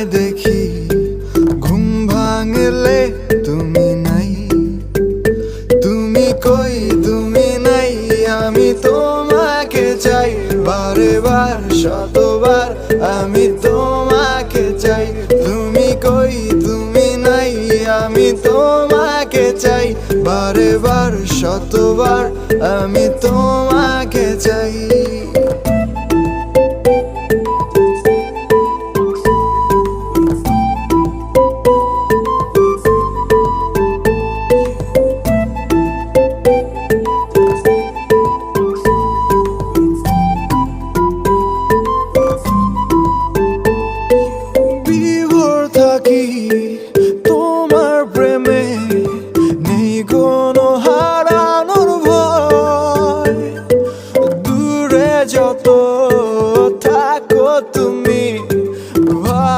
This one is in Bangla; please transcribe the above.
দেখি ঘুম ভাঙলে তুমি নাই, তুমি কই তুমি নাই, আমি তোমাকে চাই বারে বার শতবার, আমি তোমাকে চাই। তুমি কই তুমি নাই, আমি তোমাকে চাই বারে বার শতবার, আমি তোমাকে